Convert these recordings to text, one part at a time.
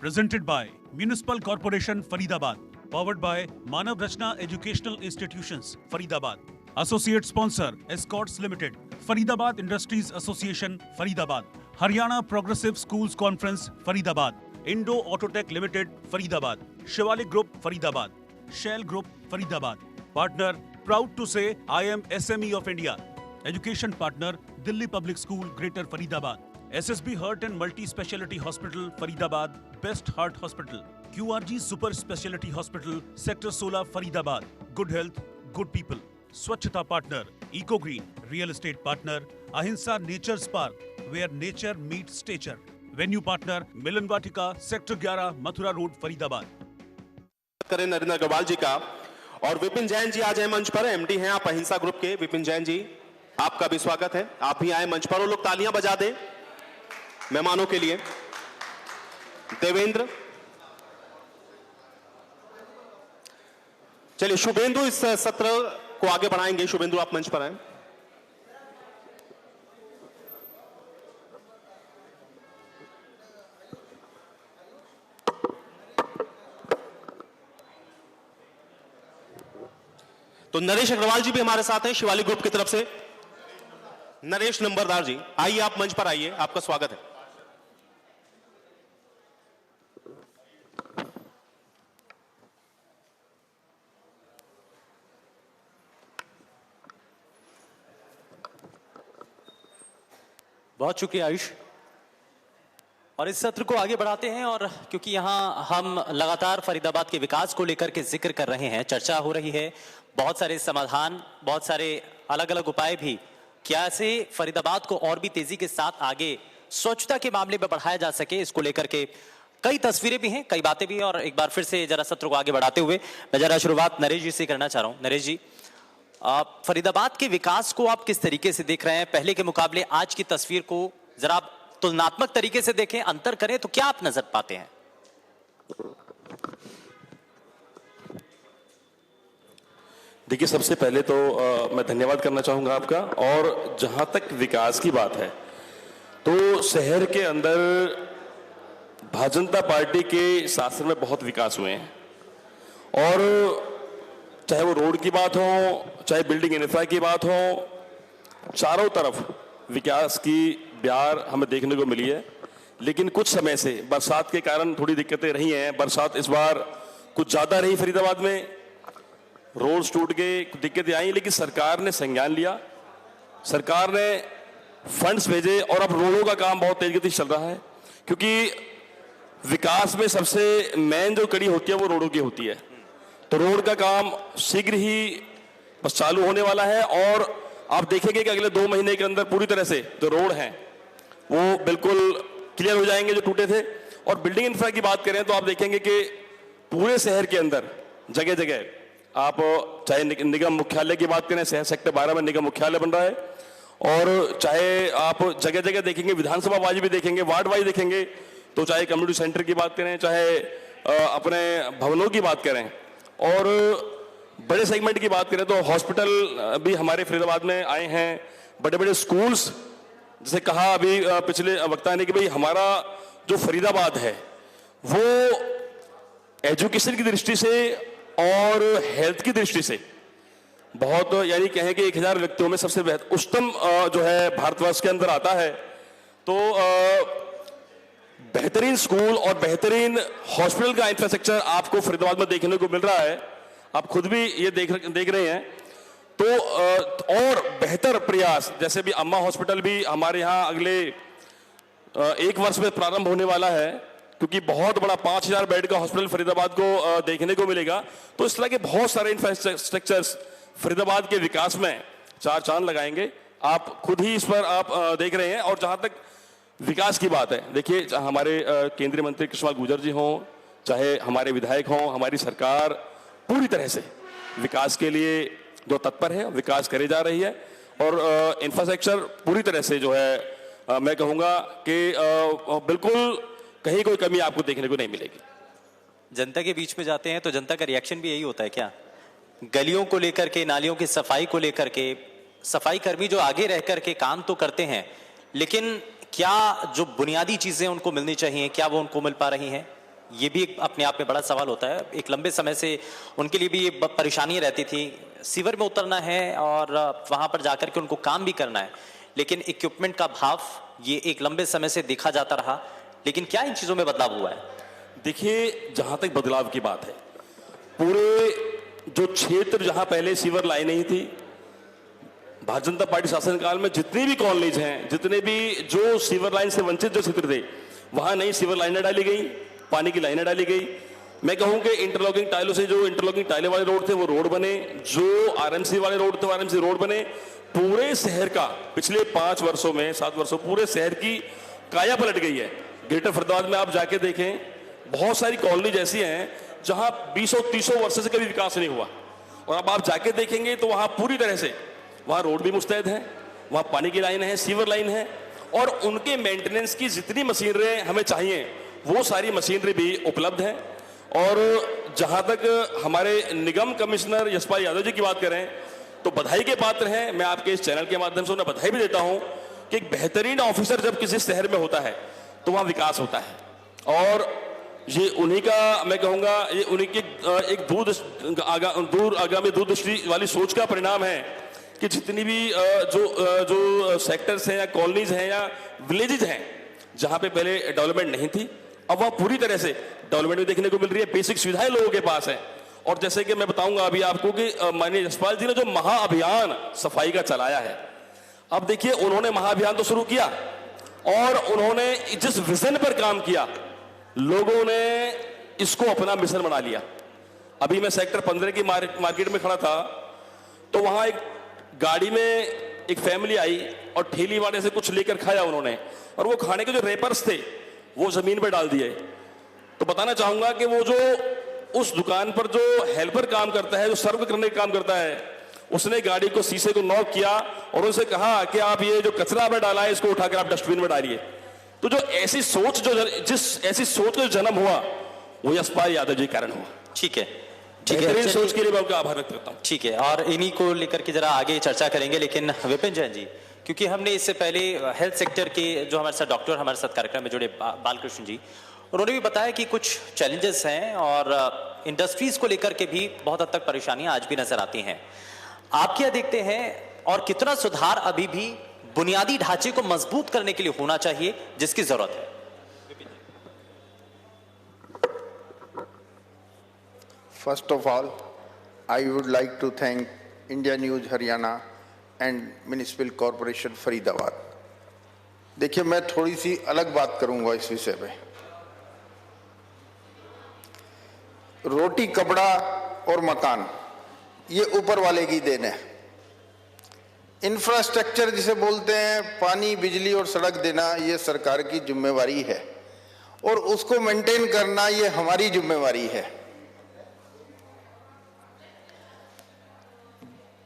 presented by Municipal Corporation Faridabad, powered by Manav Rachna Educational Institutions, Faridabad. Associate sponsor Escorts Limited, Faridabad Industries Association, Faridabad, Haryana Progressive Schools Conference, Faridabad, Indo Autotech Limited, Faridabad, Shivalik Group, Faridabad, Shell Group, Faridabad. Partner, proud to say I am SME of India. Education partner, Delhi Public School, Greater Faridabad. SSB Heart and Multi-Speciality Hospital, Faridabad, Best Heart Hospital. QRG Super Speciality Hospital, Sector 16, Faridabad. Good health, good people. Swachhata partner, Eco Green. Real estate partner, Ahimsa Nature's Park, where nature meets stature. Venue partner, Milan Vatika, Sector 11, Mathura Road, Faridabad. करें नरेंद्र अग्रवाल जी का और विपिन जैन जी आज आए मंच पर। MD हैं आप अहिंसा ग्रुप के। विपिन जैन जी, आपका भी स्वागत है। आप भी आए मंच पर और लोग तालियां बजा दें मेहमानों के लिए। देवेंद्र, चलिए शुभेंदु इस सत्र को आगे बढ़ाएंगे। शुभेंदु, आप मंच पर आए। तो नरेश अग्रवाल जी भी हमारे साथ हैं शिवालिक ग्रुप की तरफ से। नरेश नंबरदार जी, आइए आप मंच पर आइए, आपका स्वागत है। बहुत शुक्रिया आयुष। और इस सत्र को आगे बढ़ाते हैं, और क्योंकि यहाँ हम लगातार फरीदाबाद के विकास को लेकर के जिक्र कर रहे हैं, चर्चा हो रही है, बहुत सारे समाधान, बहुत सारे अलग अलग उपाय भी, क्या से फरीदाबाद को और भी तेजी के साथ आगे स्वच्छता के मामले में बढ़ाया जा सके, इसको लेकर के कई तस्वीरें भी हैं, कई बातें भी हैं। और एक बार फिर से जरा सत्र को आगे बढ़ाते हुए मैं जरा शुरुआत नरेश जी से करना चाह रहा हूँ। नरेश जी, फरीदाबाद के विकास को आप किस तरीके से देख रहे हैं? पहले के मुकाबले आज की तस्वीर को जरा आप तुलनात्मक तरीके से देखें, अंतर करें तो क्या आप नजर पाते हैं? देखिए, सबसे पहले तो मैं धन्यवाद करना चाहूंगा आपका। और जहां तक विकास की बात है तो शहर के अंदर भारतीय जनता पार्टी के शासन में बहुत विकास हुए हैं। और चाहे वो रोड की बात हो, चाहे बिल्डिंग इंफ्रा की बात हो, चारों तरफ विकास की बयार हमें देखने को मिली है। लेकिन कुछ समय से बरसात के कारण थोड़ी दिक्कतें रही हैं। बरसात इस बार कुछ ज्यादा रही फरीदाबाद में, रोड्स टूट गए, दिक्कतें आई, लेकिन सरकार ने संज्ञान लिया, सरकार ने फंड्स भेजे और अब रोडों का काम बहुत तेज गति से चल रहा है। क्योंकि विकास में सबसे मेन जो कड़ी होती है वो रोडों की होती है। तो रोड का काम शीघ्र ही बस चालू होने वाला है और आप देखेंगे कि अगले 2 महीने के अंदर पूरी तरह से जो रोड हैं वो बिल्कुल क्लियर हो जाएंगे जो टूटे थे। और बिल्डिंग इंफ्रा की बात करें तो आप देखेंगे कि पूरे शहर के अंदर जगह जगह, आप चाहे निगम मुख्यालय की बात करें, शहर सेक्टर 12 में निगम मुख्यालय बन रहा है, और चाहे आप जगह जगह देखेंगे, विधानसभा वाइज भी देखेंगे, वार्ड वाइज देखेंगे, तो चाहे कम्युनिटी सेंटर की बात करें, चाहे अपने भवनों की बात करें, और बड़े सेगमेंट की बात करें तो हॉस्पिटल भी हमारे फरीदाबाद में आए हैं, बड़े बड़े स्कूल्स। जैसे कहा अभी पिछले वक्ता ने कि भाई हमारा जो फरीदाबाद है वो एजुकेशन की दृष्टि से और हेल्थ की दृष्टि से बहुत, यानी कहें कि 1000 व्यक्तियों में सबसे उच्चतम जो है भारतवर्ष के अंदर आता है। तो बेहतरीन स्कूल और बेहतरीन हॉस्पिटल का इंफ्रास्ट्रक्चर आपको फरीदाबाद में देखने को मिल रहा है। आप खुद भी ये देख रहे हैं। तो और बेहतर प्रयास, जैसे भी अम्मा हॉस्पिटल भी हमारे यहाँ अगले 1 वर्ष में प्रारंभ होने वाला है, क्योंकि बहुत बड़ा 5000 बेड का हॉस्पिटल फरीदाबाद को देखने को मिलेगा। तो इस तरह के बहुत सारे इंफ्रास्ट्रक्चर्स फरीदाबाद के विकास में 4 चांद लगाएंगे। आप खुद ही इस पर आप देख रहे हैं। और जहां तक विकास की बात है, देखिए हमारे केंद्रीय मंत्री कृष्णपाल गुर्जर जी हों, चाहे हमारे विधायक हों, हमारी सरकार पूरी तरह से विकास के लिए जो तत्पर है, विकास करे जा रही है। और इंफ्रास्ट्रक्चर पूरी तरह से जो है मैं कहूँगा कि बिल्कुल कहीं कोई कमी आपको देखने को नहीं मिलेगी। जनता के बीच में जाते हैं तो जनता का रिएक्शन भी यही होता है क्या? गलियों को लेकर के, नालियों की सफाई को लेकर के, सफाई कर्मी जो आगे रह करके काम तो करते हैं, लेकिन क्या जो बुनियादी चीजें उनको मिलनी चाहिए क्या वो उनको मिल पा रही हैं? ये भी एक अपने आप में बड़ा सवाल होता है। एक लंबे समय से उनके लिए भी ये परेशानी रहती थी, सीवर में उतरना है और वहां पर जाकर के उनको काम भी करना है, लेकिन इक्विपमेंट का भाव ये एक लंबे समय से देखा जाता रहा। लेकिन क्या इन चीजों में बदलाव हुआ है? देखिए, जहां तक बदलाव की बात है, पूरे जो क्षेत्र जहां पहले सीवर लाइन नहीं थी, भारतीय जनता पार्टी शासनकाल में जितनी भी कॉलोनीज हैं, जितने भी जो सीवर लाइन से वंचित जो क्षेत्र थे, वहां नई सीवर लाइनें डाली गई, पानी की लाइनें डाली गई। मैं कहूं कि इंटरलॉकिंग टाइलों से जो इंटरलॉकिंग टाइलें वाले रोड थे वो रोड बने, जो आरएमसी वाले रोड थे आरएमसी रोड बने। पूरे शहर का पिछले 5 वर्षों में 7 वर्षों पूरे शहर की काया पलट गई है। ग्रेटर फरीदाबाद में आप जाके देखें, बहुत सारी कॉलोनीज ऐसी हैं जहां 20-30 वर्ष से कभी विकास नहीं हुआ, और अब आप जाके देखेंगे तो वहां पूरी तरह से वहां रोड भी मुस्तैद है, वहां पानी की लाइन है, सीवर लाइन है, और उनके मेंटेनेंस की जितनी मशीनरी हमें चाहिए वो सारी मशीनरी भी उपलब्ध है। और जहां तक हमारे निगम कमिश्नर यशपाल यादव जी की बात करें तो बधाई के पात्र हैं। मैं आपके इस चैनल के माध्यम से उन्हें बधाई भी देता हूं कि एक बेहतरीन ऑफिसर जब किसी शहर में होता है तो वहां विकास होता है, और ये उन्हीं का, मैं कहूंगा ये उन्हीं की एक दूर आगामी दूरदृष्टि वाली सोच का परिणाम है कि जितनी भी जो सेक्टर्स हैं या कॉलोनीज हैं या विलेजेज हैं जहां पे पहले डेवलपमेंट नहीं थी, अब वह पूरी तरह से डेवलपमेंट भी देखने को मिल रही है, बेसिक सुविधाएं लोगों के पास है। और जैसे कि मैं बताऊंगा अभी आपको कि माननीय यशपाल जी ने जो महाअभियान सफाई का चलाया है, अब देखिए उन्होंने महाअभियान तो शुरू किया और उन्होंने जिस विजन पर काम किया, लोगों ने इसको अपना मिशन बना लिया। अभी मैं सेक्टर 15 की मार्केट में खड़ा था तो वहां एक गाड़ी में एक फैमिली आई और ठेली वाले से कुछ लेकर खाया उन्होंने, और वो खाने के जो रेपर्स थे वो जमीन पर डाल दिए। तो बताना चाहूंगा कि वो जो उस दुकान पर जो हेल्पर काम करता है, जो सर्व करने का काम करता है, उसने गाड़ी को शीशे को नॉक किया और उनसे कहा कि आप ये जो कचरा में डाला है इसको उठाकर आप डस्टबिन में डालिए। तो जो ऐसी सोच ऐसी सोच का जन्म हुआ वो यशपाल यादव जी के कारण हुआ। ठीक है, बेहतरीन सोच के लिए मैं उनका आभार व्यक्त करता हूं। ठीक है, और इन्हीं को लेकर के जरा आगे चर्चा करेंगे। लेकिन विपिन जैन जी, क्योंकि हमने इससे पहले हेल्थ सेक्टर के जो हमारे साथ डॉक्टर हमारे साथ कार्यक्रम में जुड़े बालकृष्ण जी, उन्होंने भी बताया कि कुछ चैलेंजेस हैं और इंडस्ट्रीज को लेकर के भी बहुत हद तक परेशानियां आज भी नजर आती हैं। आप क्या देखते हैं और कितना सुधार अभी भी बुनियादी ढांचे को मजबूत करने के लिए होना चाहिए जिसकी जरूरत है? First of all, I would like to thank India News Haryana and Municipal Corporation Faridabad. देखिए, मैं थोड़ी सी अलग बात करूंगा इस विषय पे। रोटी, कपड़ा और मकान ये ऊपर वाले की देन है। इंफ्रास्ट्रक्चर जिसे बोलते हैं, पानी, बिजली और सड़क देना, ये सरकार की जिम्मेवारी है और उसको मेंटेन करना ये हमारी जिम्मेवारी है।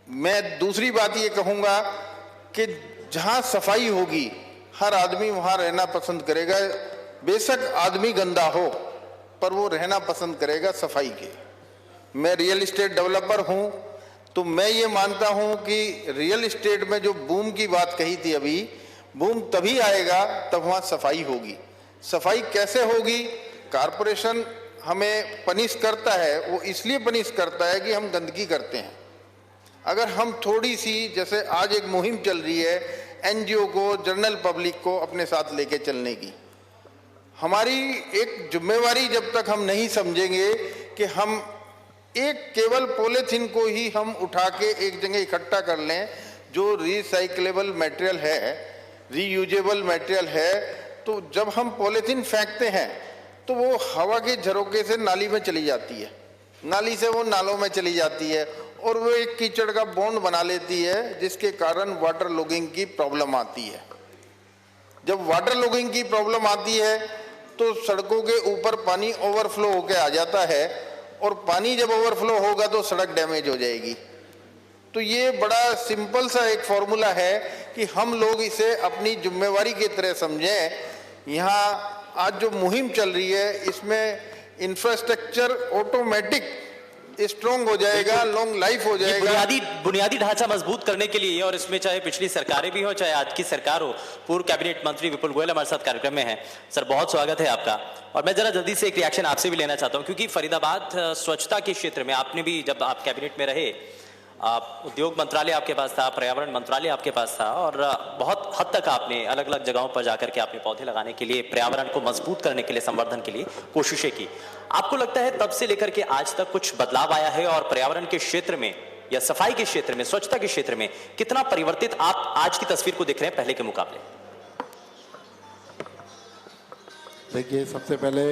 मैं दूसरी बात ये कहूंगा कि जहां सफाई होगी हर आदमी वहां रहना पसंद करेगा। बेशक आदमी गंदा हो पर वो रहना पसंद करेगा सफाई के। मैं रियल एस्टेट डेवलपर हूं तो मैं ये मानता हूं कि रियल एस्टेट में जो बूम की बात कही थी अभी, बूम तभी आएगा तब वहां सफाई होगी। सफाई कैसे होगी? कारपोरेशन हमें पनिश करता है, वो इसलिए पनिश करता है कि हम गंदगी करते हैं। अगर हम थोड़ी सी, जैसे आज एक मुहिम चल रही है एनजीओ को, जनरल पब्लिक को अपने साथ लेके चलने की, हमारी एक जिम्मेवारी जब तक हम नहीं समझेंगे कि हम एक केवल पॉलीथीन को ही हम उठा के एक जगह इकट्ठा कर लें जो रिसाइक्लेबल मटेरियल है, रीयूजेबल मटेरियल है, तो जब हम पॉलीथीन फेंकते हैं तो वो हवा के झरोके से नाली में चली जाती है, नाली से वो नालों में चली जाती है और वो एक कीचड़ का बॉन्ड बना लेती है, जिसके कारण वाटर लॉगिंग की प्रॉब्लम आती है। जब वाटर लॉगिंग की प्रॉब्लम आती है तो सड़कों के ऊपर पानी ओवरफ्लो होकर आ जाता है और पानी जब ओवरफ्लो होगा तो सड़क डैमेज हो जाएगी। तो ये बड़ा सिंपल सा एक फॉर्मूला है कि हम लोग इसे अपनी जिम्मेवारी की तरह समझें। यहाँ आज जो मुहिम चल रही है इसमें इंफ्रास्ट्रक्चर ऑटोमेटिक स्ट्रॉन्ग हो जाएगा, लॉन्ग लाइफ हो ये जाएगा। बुनियादी ढांचा मजबूत करने के लिए, और इसमें चाहे पिछली सरकारें भी हो चाहे आज की सरकार हो, पूर्व कैबिनेट मंत्री विपुल गोयल हमारे साथ कार्यक्रम में हैं। सर बहुत स्वागत है आपका। और मैं जरा जल्दी से एक रिएक्शन आपसे भी लेना चाहता हूं, क्योंकि फरीदाबाद स्वच्छता के क्षेत्र में आपने भी, जब आप कैबिनेट में रहे, उद्योग मंत्रालय आपके पास था, पर्यावरण मंत्रालय आपके पास था, और बहुत हद तक आपने अलग अलग जगहों पर जाकर के आपने पौधे लगाने के लिए, पर्यावरण को मजबूत करने के लिए, संवर्धन के लिए कोशिशें की। आपको लगता है तब से लेकर के आज तक कुछ बदलाव आया है, और पर्यावरण के क्षेत्र में या सफाई के क्षेत्र में, स्वच्छता के क्षेत्र में कितना परिवर्तित आप आज की तस्वीर को देख रहे हैं पहले के मुकाबले? देखिए, सबसे पहले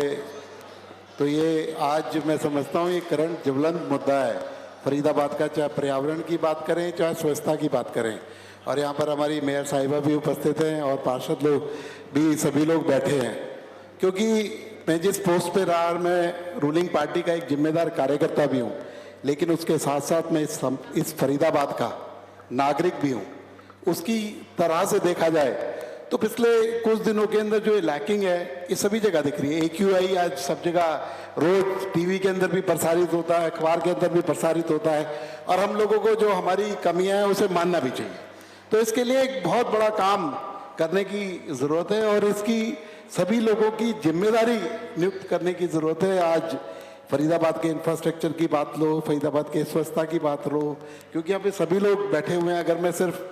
तो ये आज मैं समझता हूँ ये करंट ज्वलंत मुद्दा है फरीदाबाद का, चाहे पर्यावरण की बात करें चाहे स्वच्छता की बात करें। और यहाँ पर हमारी मेयर साहिबा भी उपस्थित हैं और पार्षद लोग भी, सभी लोग बैठे हैं। क्योंकि मैं जिस पोस्ट पे रहा, मैं रूलिंग पार्टी का एक जिम्मेदार कार्यकर्ता भी हूँ, लेकिन उसके साथ साथ मैं इस फरीदाबाद का नागरिक भी हूँ। उसकी तरह से देखा जाए तो पिछले कुछ दिनों के अंदर जो लैकिंग है ये सभी जगह दिख रही है। AQI आज सब जगह रोज टीवी के अंदर भी प्रसारित होता है, अखबार के अंदर भी प्रसारित होता है, और हम लोगों को जो हमारी कमियां हैं उसे मानना भी चाहिए। तो इसके लिए एक बहुत बड़ा काम करने की ज़रूरत है, और इसकी सभी लोगों की जिम्मेदारी नियुक्त करने की ज़रूरत है। आज फरीदाबाद के इंफ्रास्ट्रक्चर की बात लो, फरीदाबाद के स्वच्छता की बात लो, क्योंकि यहाँ पे सभी लोग बैठे हुए हैं। अगर मैं सिर्फ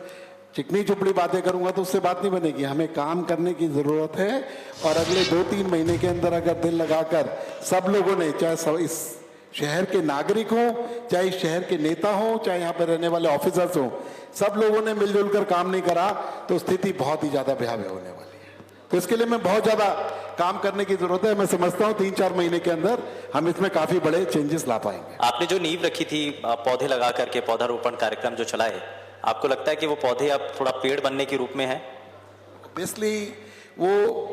चिकनी चुपड़ी बातें करूंगा तो उससे बात नहीं बनेगी, हमें काम करने की ज़रूरत है। और अगले 2-3 महीने के अंदर अगर दिल लगाकर सब लोगों ने, चाहे इस शहर के नागरिक हों, चाहे इस शहर के नेता हों, चाहे यहाँ पर रहने वाले ऑफिसर्स हों, सब लोगों ने मिलजुल कर काम नहीं करा तो स्थिति बहुत ही ज़्यादा भयावह होने वाली है। तो इसके लिए मैं बहुत ज़्यादा काम करने की ज़रूरत है। मैं समझता हूँ 3-4 महीने के अंदर हम इसमें काफ़ी बड़े चेंजेस ला पाएंगे। आपने जो नींव रखी थी पौधे लगा करके, पौधारोपण कार्यक्रम जो चलाए, आपको लगता है कि वो पौधे अब थोड़ा पेड़ बनने के रूप में है? ऑब्वियसली वो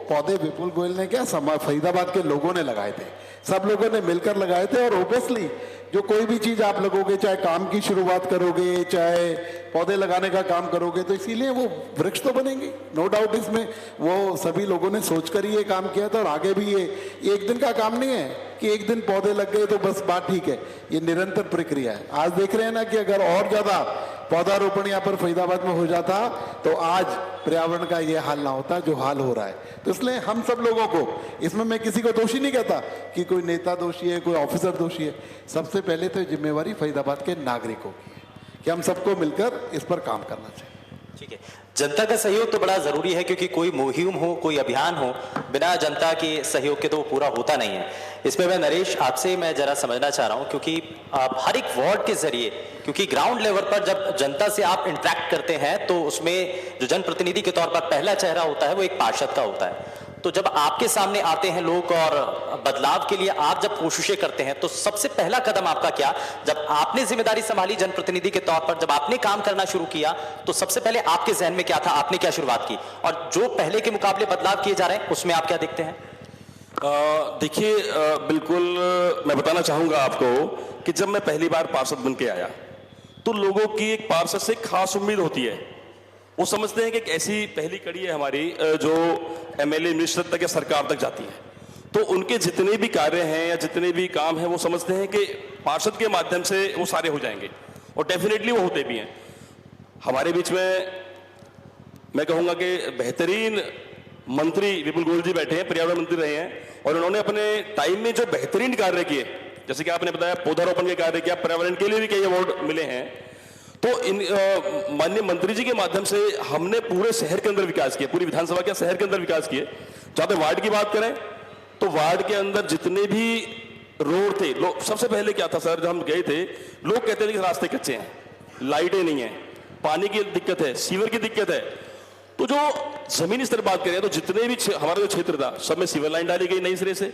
पौधे विपुल गोयल ने क्या, फरीदाबाद के लोगों ने लगाए थे, सब लोगों ने मिलकर लगाए थे। और ऑब्वियसली जो कोई भी चीज आप लगोगे, चाहे काम की शुरुआत करोगे, चाहे पौधे लगाने का काम करोगे, तो इसीलिए वो वृक्ष तो बनेंगे, नो डाउट। इसमें वो सभी लोगों ने सोचकर ही ये काम किया था, और आगे भी ये एक दिन का काम नहीं है कि एक दिन पौधे लग गए तो बस बात ठीक है। ये निरंतर प्रक्रिया है। आज देख रहे हैं ना कि अगर और ज्यादा पौधारोपण यहाँ पर फरीदाबाद में हो जाता तो आज पर्यावरण का ये हाल ना होता जो हाल हो रहा है। तो इसलिए हम सब लोगों को, इसमें मैं किसी को दोषी नहीं कहता कि कोई नेता दोषी है, कोई ऑफिसर दोषी है। सबसे पहले तो जिम्मेवारी फरीदाबाद के नागरिकों की है कि हम सबको मिलकर इस पर काम करना चाहिए। ठीक है, जनता का सहयोग तो बड़ा जरूरी है, क्योंकि कोई मुहिम हो, कोई अभियान हो, बिना जनता के सहयोग के तो पूरा होता नहीं है। इसमें मैं नरेश आपसे मैं जरा समझना चाह रहा हूं, क्योंकि आप हर एक वार्ड के जरिए, क्योंकि ग्राउंड लेवल पर जब जनता से आप इंटरेक्ट करते हैं तो उसमें जो जनप्रतिनिधि के तौर पर पहला चेहरा होता है वो एक पार्षद का होता है। तो जब आपके सामने आते हैं लोग और बदलाव के लिए आप जब कोशिशें करते हैं, तो सबसे पहला कदम आपका क्या, जब आपने जिम्मेदारी संभाली जनप्रतिनिधि के तौर पर, जब आपने काम करना शुरू किया, तो सबसे पहले आपके जहन में क्या था, आपने क्या शुरुआत की, और जो पहले के मुकाबले बदलाव किए जा रहे हैं उसमें आप क्या देखते हैं? देखिए, बिल्कुल मैं बताना चाहूंगा आपको कि जब मैं पहली बार पार्षद बन के आया तो लोगों की एक पार्षद से खास उम्मीद होती है। वो समझते हैं कि एक ऐसी पहली कड़ी है हमारी जो MLA मिनिस्टर तक या सरकार तक जाती है, तो उनके जितने भी कार्य हैं या जितने भी काम हैं वो समझते हैं कि पार्षद के माध्यम से वो सारे हो जाएंगे, और डेफिनेटली वो होते भी हैं। हमारे बीच में मैं कहूंगा कि बेहतरीन मंत्री विपुल गोयल जी बैठे हैं, पर्यावरण मंत्री रहे हैं, और उन्होंने अपने टाइम में जो बेहतरीन कार्य किए, जैसे कि आपने बताया पौधारोपण के कार्य किया, पर्यावरण के लिए भी कई अवार्ड मिले हैं। तो इन माननीय मंत्री जी के माध्यम से हमने पूरे शहर के अंदर विकास किया, पूरी विधानसभा के शहर के अंदर विकास किए। जहां पे वार्ड की बात करें तो वार्ड के अंदर जितने भी रोड थे, सबसे पहले क्या था सर, जब हम गए थे लोग कहते थे कि रास्ते कच्चे हैं, लाइटें नहीं है, पानी की दिक्कत है, सीवर की दिक्कत है। तो जो जमीनी स्तर बात करें तो जितने भी हमारा जो क्षेत्र था सब में सीवर लाइन डाली गई, नई सिरे से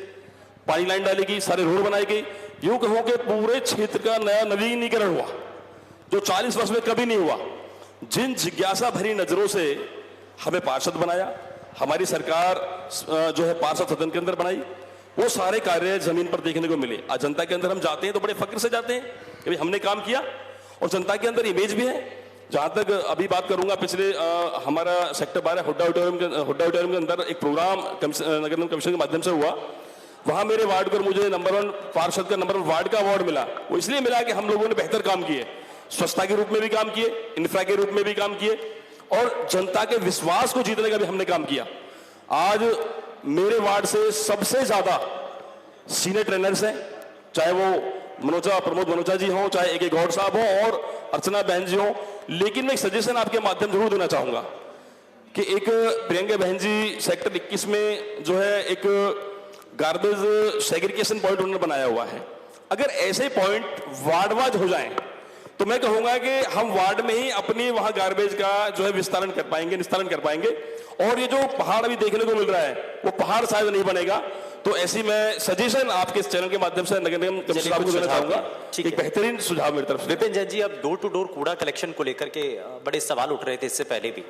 पानी लाइन डाली गई, सारे रोड बनाई गई। यूं कहूं कि पूरे क्षेत्र का नया नवीनीकरण हुआ जो 40 वर्ष में कभी नहीं हुआ। जिन जिज्ञासा भरी नजरों से हमें पार्षद बनाया, हमारी सरकार जो है पार्षद सदन के अंदर बनाई, वो सारे कार्य जमीन पर देखने को मिले। आज जनता के अंदर हम जाते हैं तो बड़े फक्र से जाते हैं कि भाई हमने काम किया, और जनता के अंदर इमेज भी है। जहां तक अभी बात करूंगा, पिछले हमारा सेक्टर 12 हुड्डा ऑडिटोरियम के अंदर एक प्रोग्राम नगर निगम कमीशन के माध्यम से हुआ, वहां मेरे वार्ड को मुझे नंबर 1 पार्षद का नंबर 1 वार्ड का अवार्ड मिला। वो इसलिए मिला कि हम लोगों ने बेहतर काम किए, स्वच्छता के रूप में भी काम किए, इंफ्रा के रूप में भी काम किए और जनता के विश्वास को जीतने का भी हमने काम किया। आज मेरे वार्ड से सबसे ज्यादा सीनियर ट्रेनर्स हैं, चाहे वो प्रमोद मनोचा जी हों, चाहे ए.के. गौड़ साहब हों और अर्चना बहन जी हों। लेकिन मैं एक सजेशन आपके माध्यम जरूर देना चाहूंगा कि एक प्रियंका बहन जी सेक्टर 21 में जो है एक गार्बेज सेग्रीगेशन पॉइंट उन्होंने बनाया हुआ है। अगर ऐसे पॉइंट वार्ड वाइज हो जाएं तो मैं कहूंगा कि हम वार्ड में ही अपनी वहां गार्बेज का जो है विस्तारण कर पाएंगे, निस्तारण कर पाएंगे और ये जो पहाड़ अभी देखने को मिल रहा है वो पहाड़ शायद नहीं बनेगा। तो ऐसी मैं सजेशन आपके इस चैनल के माध्यम से नगर निगम कमिश्नर को देना चाहूंगा, एक बेहतरीन सुझाव मेरी तरफ से। विपिन जैन जी, अब डोर टू डोर कूड़ा कलेक्शन को लेकर के बड़े सवाल उठ रहे थे इससे पहले भी।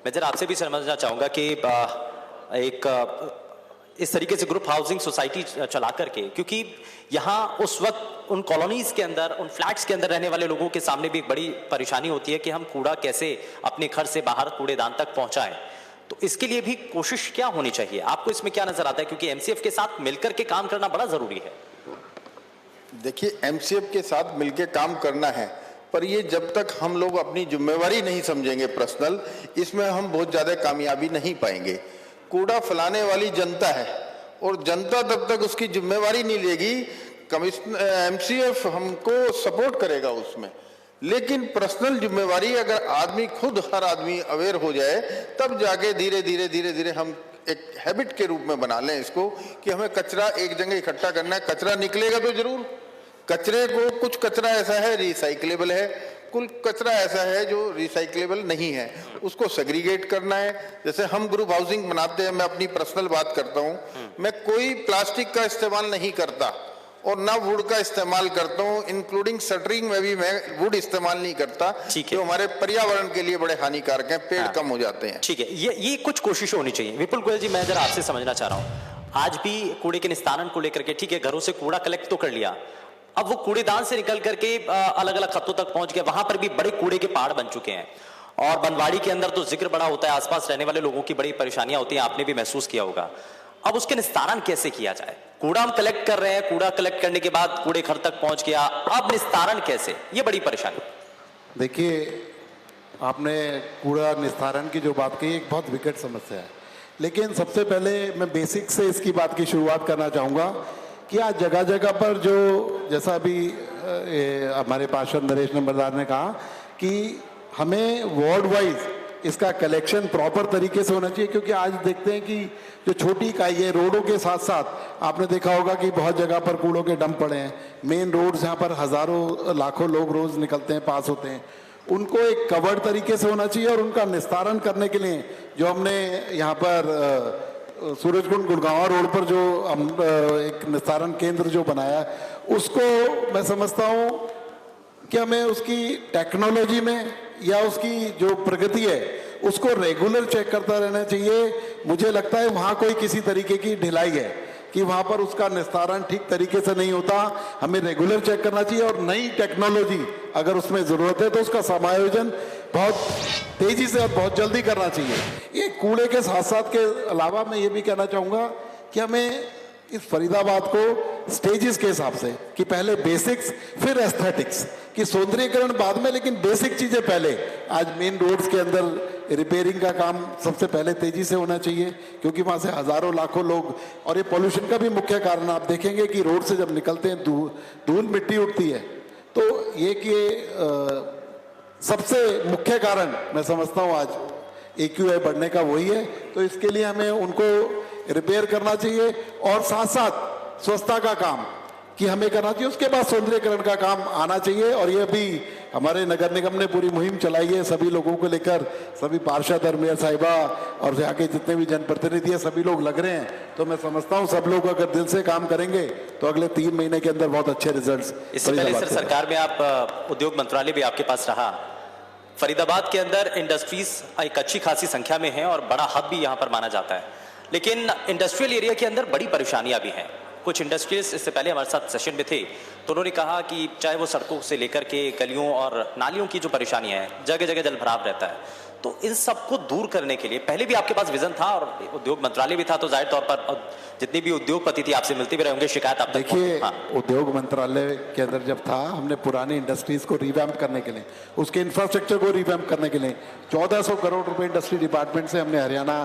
मैं जरा आपसे भी समझना चाहूंगा कि एक इस तरीके से ग्रुप हाउसिंग सोसाइटी चला करके, क्योंकि यहाँ उस वक्त उन कॉलोनीज के अंदर, उन फ्लैट्स के अंदर रहने वाले लोगों के सामने भी एक बड़ी परेशानी होती है कि हम कूड़ा कैसे अपने घर से बाहर कूड़ेदान तक पहुंचाएं। तो इसके लिए भी कोशिश क्या होनी चाहिए? आपको इसमें क्या नजर आता है? क्योंकि एमसीएफ के साथ मिलकर के काम करना बड़ा जरूरी है। देखिए, एमसीएफ के साथ मिलकर काम करना है, पर ये जब तक हम लोग अपनी जिम्मेवारी नहीं समझेंगे पर्सनल, इसमें हम बहुत ज्यादा कामयाबी नहीं पाएंगे। कूड़ा फैलाने वाली जनता है और जनता तब तक उसकी जिम्मेवारी नहीं लेगी। एमसीएफ हमको सपोर्ट करेगा उसमें, लेकिन पर्सनल जिम्मेवारी अगर आदमी खुद, हर आदमी अवेयर हो जाए, तब जाके धीरे धीरे हम एक हैबिट के रूप में बना लें इसको कि हमें कचरा एक जगह इकट्ठा करना है। कचरा निकलेगा तो जरूर, कचरे को कुछ कचरा ऐसा है रिसाइक्लेबल है, कुल कचरा ऐसा है जो रिसाइक्लेबल नहीं है, उसको सेग्रीगेट करना है। जैसे हम ग्रुप हाउसिंग बनाते हैं, मैं अपनी पर्सनल बात करता हूँ, मैं कोई प्लास्टिक का इस्तेमाल नहीं करता और ना वुड का इस्तेमाल करता हूँ, इंक्लूडिंग शटरिंग में भी मैं वुड इस्तेमाल नहीं करता, जो हमारे पर्यावरण के लिए बड़े हानिकारक हैं, पेड़ कम हो जाते हैं। ठीक है, ये कुछ कोशिश होनी चाहिए। विपुल गोयल जी, मैं जरा आपसे समझना चाह रहा हूँ, आज भी कूड़े के निस्तारण को लेकर के, ठीक है, घरों से कूड़ा कलेक्ट तो कर लिया, अब वो कूड़ेदान से निकल करके अलग अलग खत्तों तक पहुंच गया, वहां पर भी बड़े कूड़े के पहाड़ बन चुके हैं और बनवाड़ी के अंदर तो जिक्र बड़ा होता है, आसपास रहने वाले लोगों की बड़ी परेशानियां होती हैं, आपने भी महसूस किया होगा। अब उसके निस्तारण कैसे किया जाए? कूड़ा हम कलेक्ट कर रहे हैं, कूड़ा कलेक्ट करने के बाद कूड़े घर तक पहुंच गया, अब निस्तारण कैसे? ये बड़ी परेशानी। देखिए, आपने कूड़ा निस्तारण की जो बात कही, एक बहुत विकट समस्या है, लेकिन सबसे पहले मैं बेसिक से इसकी बात की शुरुआत करना चाहूँगा कि आज जगह जगह पर जो, जैसा अभी हमारे पार्षद नरेश नंबरदार ने कहा कि हमें वार्ड वाइज इसका कलेक्शन प्रॉपर तरीके से होना चाहिए, क्योंकि आज देखते हैं कि जो छोटी इकाई है, रोडों के साथ साथ आपने देखा होगा कि बहुत जगह पर कूड़ों के डंप पड़े हैं, मेन रोड जहाँ पर हजारों लाखों लोग रोज निकलते हैं, पास होते हैं, उनको एक कवर्ड तरीके से होना चाहिए और उनका निस्तारण करने के लिए जो हमने यहाँ पर सूरजकुंड गुड़गांव रोड पर जो हम एक निस्तारण केंद्र जो बनाया, उसको मैं समझता हूँ कि हमें उसकी टेक्नोलॉजी में या उसकी जो प्रगति है उसको रेगुलर चेक करता रहना चाहिए। मुझे लगता है वहाँ कोई किसी तरीके की ढिलाई है कि वहाँ पर उसका निस्तारण ठीक तरीके से नहीं होता, हमें रेगुलर चेक करना चाहिए और नई टेक्नोलॉजी अगर उसमें ज़रूरत है तो उसका समायोजन बहुत तेजी से और बहुत जल्दी करना चाहिए। ये कूड़े के साथ साथ के अलावा मैं ये भी कहना चाहूँगा कि हमें इस फरीदाबाद को स्टेजेस के हिसाब से, कि पहले बेसिक्स फिर एस्थेटिक्स, कि सौंदर्यीकरण बाद में, लेकिन बेसिक चीज़ें पहले। आज मेन रोड्स के अंदर रिपेयरिंग का काम सबसे पहले तेजी से होना चाहिए, क्योंकि वहाँ से हजारों लाखों लोग, और ये पॉल्यूशन का भी मुख्य कारण आप देखेंगे कि रोड से जब निकलते हैं धूल मिट्टी उठती है, तो ये कि सबसे मुख्य कारण मैं समझता हूँ आज AQI बढ़ने का वही है। तो इसके लिए हमें उनको रिपेयर करना चाहिए और साथ साथ स्वच्छता का काम कि हमें करना चाहिए, उसके बाद सौंदर्यीकरण का काम आना चाहिए। और ये अभी हमारे नगर निगम ने पूरी मुहिम चलाई है, सभी लोगों को लेकर, सभी पार्षद और मेयर साहिबा और यहाँ के जितने भी जनप्रतिनिधि हैं सभी लोग लग रहे हैं। तो मैं समझता हूँ सब लोग अगर दिल से काम करेंगे तो अगले 3 महीने के अंदर बहुत अच्छे रिजल्ट्स। इससे पहले सर सरकार में आप, उद्योग मंत्रालय भी आपके पास रहा, फरीदाबाद के अंदर इंडस्ट्रीज एक अच्छी खासी संख्या में है और बड़ा हब भी यहाँ पर माना जाता है, लेकिन इंडस्ट्रियल एरिया के अंदर बड़ी परेशानियां भी हैं। कुछ इंडस्ट्रीज इससे पहले हमारे साथ सेशन में थे, तो उन्होंने कहा कि चाहे वो सड़कों से लेकर के गलियों और नालियों की जो परेशानियां हैं, जगह जगह जल भराव रहता है, तो इन सबको दूर करने के लिए पहले भी आपके पास विजन था और उद्योग मंत्रालय भी था, तो जाहिर तौर पर जितनी भी उद्योगपति थी आपसे मिलते भी रहे होंगे, शिकायत आप तक देखिए हाँ। उद्योग मंत्रालय के अंदर जब था, हमने पुरानी इंडस्ट्रीज को रिवैम्प करने के लिए, उसके इंफ्रास्ट्रक्चर को रिवैम्प करने के लिए 1400 करोड़ रुपए इंडस्ट्री डिपार्टमेंट से हमने हरियाणा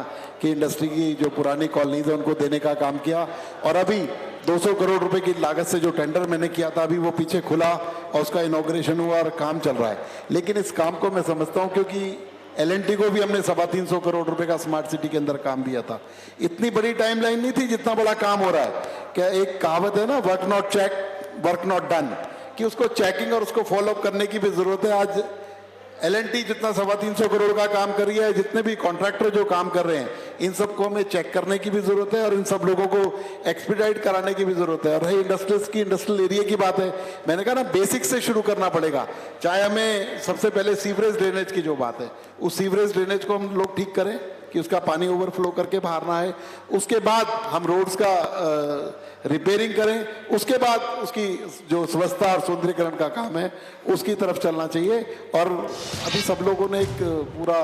की इंडस्ट्री की जो पुरानी कॉलोनीज है उनको देने का काम किया। और अभी 200 करोड़ रुपए की लागत से जो टेंडर मैंने किया था, अभी वो पीछे खुला और उसका इनॉग्रेशन हुआ और काम चल रहा है। लेकिन इस काम को मैं समझता हूँ, क्योंकि L&T को भी हमने 325 करोड़ रुपए का स्मार्ट सिटी के अंदर काम दिया था, इतनी बड़ी टाइमलाइन नहीं थी जितना बड़ा काम हो रहा है। क्या एक कहावत है ना, work not check work not done, कि उसको चेकिंग और उसको फॉलो अप करने की भी जरूरत है। आज L&T जितना 325 करोड़ का काम कर रही है, जितने भी कॉन्ट्रैक्टर जो काम कर रहे हैं, इन सबको हमें चेक करने की भी जरूरत है और इन सब लोगों को एक्सपीडाइट कराने की भी जरूरत है। और रही इंडस्ट्रीज की, इंडस्ट्रियल एरिया की बात है, मैंने कहा ना बेसिक से शुरू करना पड़ेगा। चाहे हमें सबसे पहले सीवरेज ड्रेनेज की जो बात है, उस सीवरेज ड्रेनेज को हम लोग ठीक करें कि उसका पानी ओवरफ्लो करके बाहर ना आए, उसके बाद हम रोड्स का रिपेयरिंग करें, उसके बाद उसकी जो स्वच्छता और सौंदर्यीकरण का काम है उसकी तरफ चलना चाहिए। और अभी सब लोगों ने एक पूरा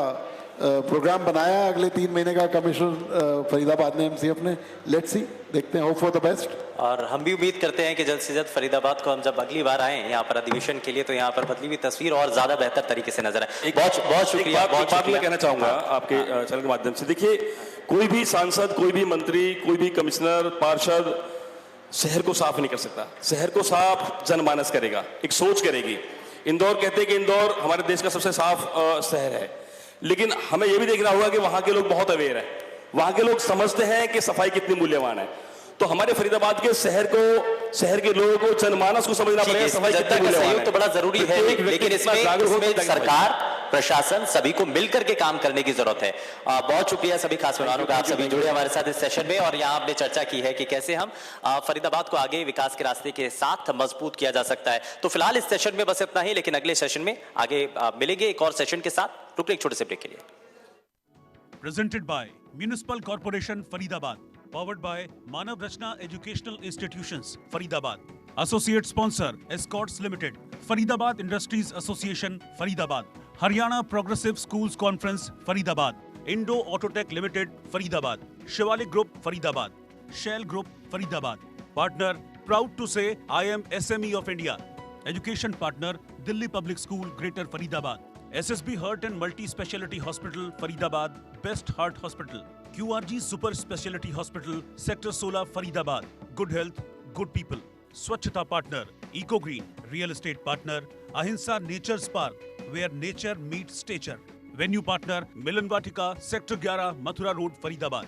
प्रोग्राम बनाया, अगले 3 महीने का कमिश्नर फरीदाबाद ने, MCF ने, लेट्स सी, देखते हैं, होप फॉर द बेस्ट। और हम भी उम्मीद करते हैं कि जल्द से जल्द फरीदाबाद को हम जब अगली बार आए यहाँ पर अधिवेशन के लिए, तो यहाँ पर बदली हुई तस्वीर और ज्यादा बेहतर तरीके से नजर आए। बहुत शुक्रिया। एक बात मैं कहना चाहूंगा आपके चैनल के माध्यम से। देखिए, कोई भी सांसद, कोई भी मंत्री, कोई भी कमिश्नर, पार्षद शहर को साफ नहीं कर सकता। शहर को साफ जनमानस करेगा, एक सोच करेगी। इंदौर कहते हैं कि इंदौर हमारे देश का सबसे साफ शहर है, लेकिन हमें यह भी देखना होगा कि वहां के लोग बहुत अवेयर हैं, वहां के लोग समझते हैं कि सफाई कितनी मूल्यवान है। तो हमारे फरीदाबाद के शहर के लोगों को, जनमानस को समझना पड़ेगा सफाई कितनी मूल्यवान है। तो बड़ा जरूरी है, लेकिन इसमें सरकार, प्रशासन सभी को मिलकर के काम करने की जरूरत है। बहुत शुक्रिया सभी खास मेहमानों का, आप सभी जुड़े हमारे साथ इस सेशन में। और यहाँ आपने चर्चा की है कि कैसे हम फरीदाबाद को आगे विकास के रास्ते के साथ मजबूत किया जा सकता है। तो फिलहाल इस सेशन में बस इतना ही, लेकिन अगले सेशन में आगे मिलेंगे एक और सेशन के साथ। रुक एक छोटे से ब्रेक के लिए। Presented by Municipal Corporation Faridabad, powered by Manav Rachna Educational Institutions, Faridabad. Associate sponsor Escorts Limited, Faridabad Industries Association, Faridabad, Haryana Progressive Schools Conference, Faridabad, Indo Autotech Limited, Faridabad, Shivalik Group, Faridabad, Shell Group, Faridabad. Partner, proud to say I am SME of India. Education partner, Delhi Public School, Greater Faridabad. SSB Heart and Multi-Speciality Hospital, Faridabad, Best Heart Hospital. QRG Super Speciality Hospital, Sector 16, Faridabad. Good health, good people. Swachhata partner, Eco Green. Real estate partner, Ahimsa Nature's Park, where nature meets stature. Venue partner, Milan Vatika, Sector 11, Mathura Road, Faridabad.